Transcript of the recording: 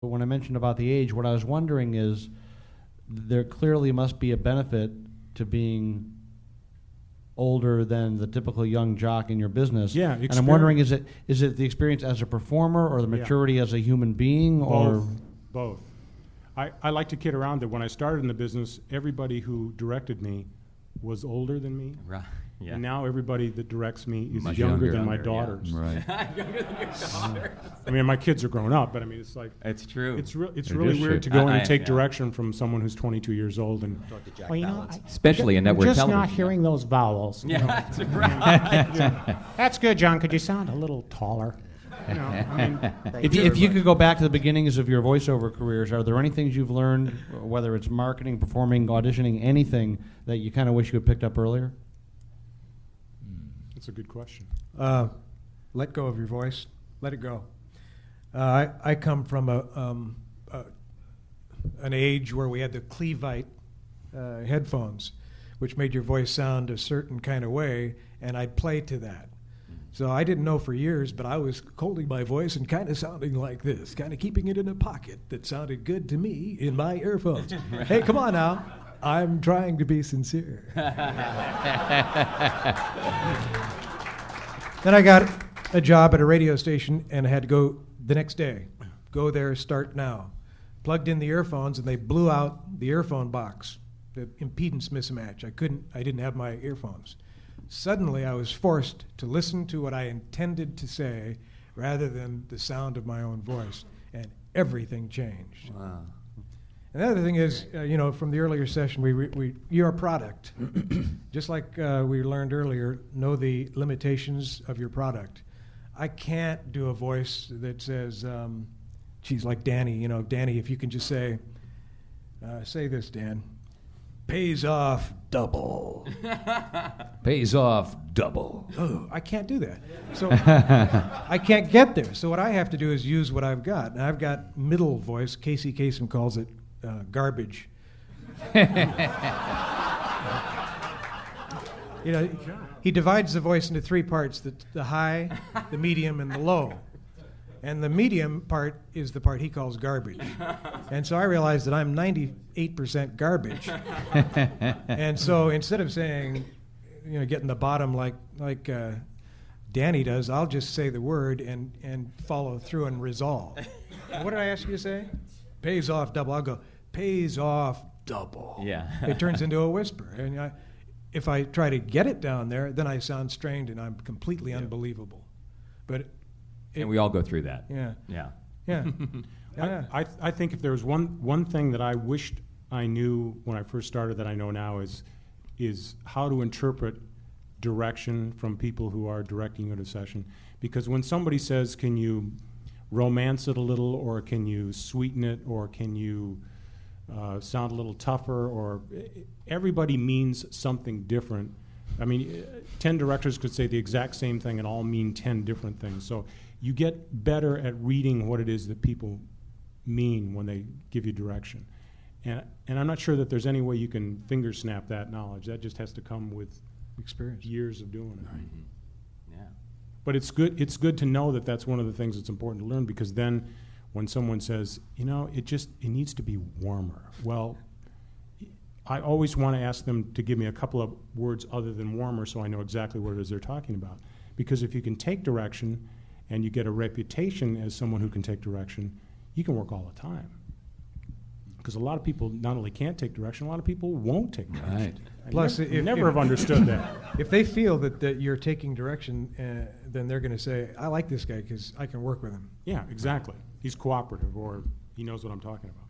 But when I mentioned about the age, what I was wondering is there clearly must be a benefit to being older than the typical young jock in your business. Yeah, and I'm wondering, is it the experience as a performer or the maturity as a human being? Both. I like to kid around that when I started in the business, everybody who directed me was older than me. Right. Yeah. And now everybody that directs me is Much younger than my yeah. daughters. Right. Younger than your daughter. I mean, my kids are grown up, but I mean, it's like It's true. it's really is weird true. to go in and I- take yeah. direction from someone who's 22 years old and Well, you know, Especially in network I'm just television. not hearing those vowels. Yeah, that's right. That's good, John. Could you sound a little taller? you know, I mean, If you could go back to the beginnings of your voiceover careers, are there any things you've learned, whether it's marketing, performing, auditioning, anything that you kind of wish you had picked up earlier? that's a good question. Let go of your voice. Let it go. I come from an age where we had the Clevite headphones, which made your voice sound a certain kind of way, and I'd play to that. So I didn't know for years, but I was holding my voice and kind of sounding like this, kind of keeping it in a pocket that sounded good to me in my earphones. Hey, come on now. I'm trying to be sincere. Then I got a job at a radio station and I had to go the next day. Go there, start now. Plugged in the earphones and they blew out the earphone box, the impedance mismatch. I didn't have my earphones. Suddenly I was forced to listen to what I intended to say rather than the sound of my own voice, and everything changed. Wow. And the other thing is, from the earlier session, you're a product. Just like we learned earlier, know the limitations of your product. I can't do a voice that says, geez, like Danny. Danny, if you can just say this, Dan. Pays off double. Pays off double. Oh, I can't do that. So I can't get there. So what I have to do is use what I've got. And I've got middle voice. Casey Kasem calls it garbage. He divides the voice into three parts: the high, the medium, and the low. And the medium part is the part he calls garbage. And so I realized that I'm 98% garbage. And so instead of saying, getting the bottom like Danny does, I'll just say the word and follow through and resolve. What did I ask you to say? Pays off double. I'll go, pays off double. Yeah. It turns into a whisper. And if I try to get it down there, then I sound strained and I'm completely unbelievable. But And we all go through that. Yeah. Yeah. Yeah. Yeah. I think if there was one thing that I wished I knew when I first started that I know now is how to interpret direction from people who are directing you in a session. Because when somebody says, can you romance it a little, or can you sweeten it, or can you sound a little tougher, or everybody means something different. I mean, 10 directors could say the exact same thing and all mean 10 different things. So you get better at reading what it is that people mean when they give you direction. And I'm not sure that there's any way you can finger snap that knowledge. That just has to come with Experience. years of doing it. Mm-hmm. Yeah. But it's good to know that that's one of the things that's important to learn, because then when someone says, it needs to be warmer. Well, I always want to ask them to give me a couple of words other than warmer so I know exactly what it is they're talking about. Because if you can take direction and you get a reputation as someone who can take direction, you can work all the time. Because a lot of people not only can't take direction, a lot of people won't take direction. Right. Plus, never have understood that. If they feel that you're taking direction, then they're going to say, I like this guy because I can work with him. Yeah, exactly. He's cooperative, or he knows what I'm talking about.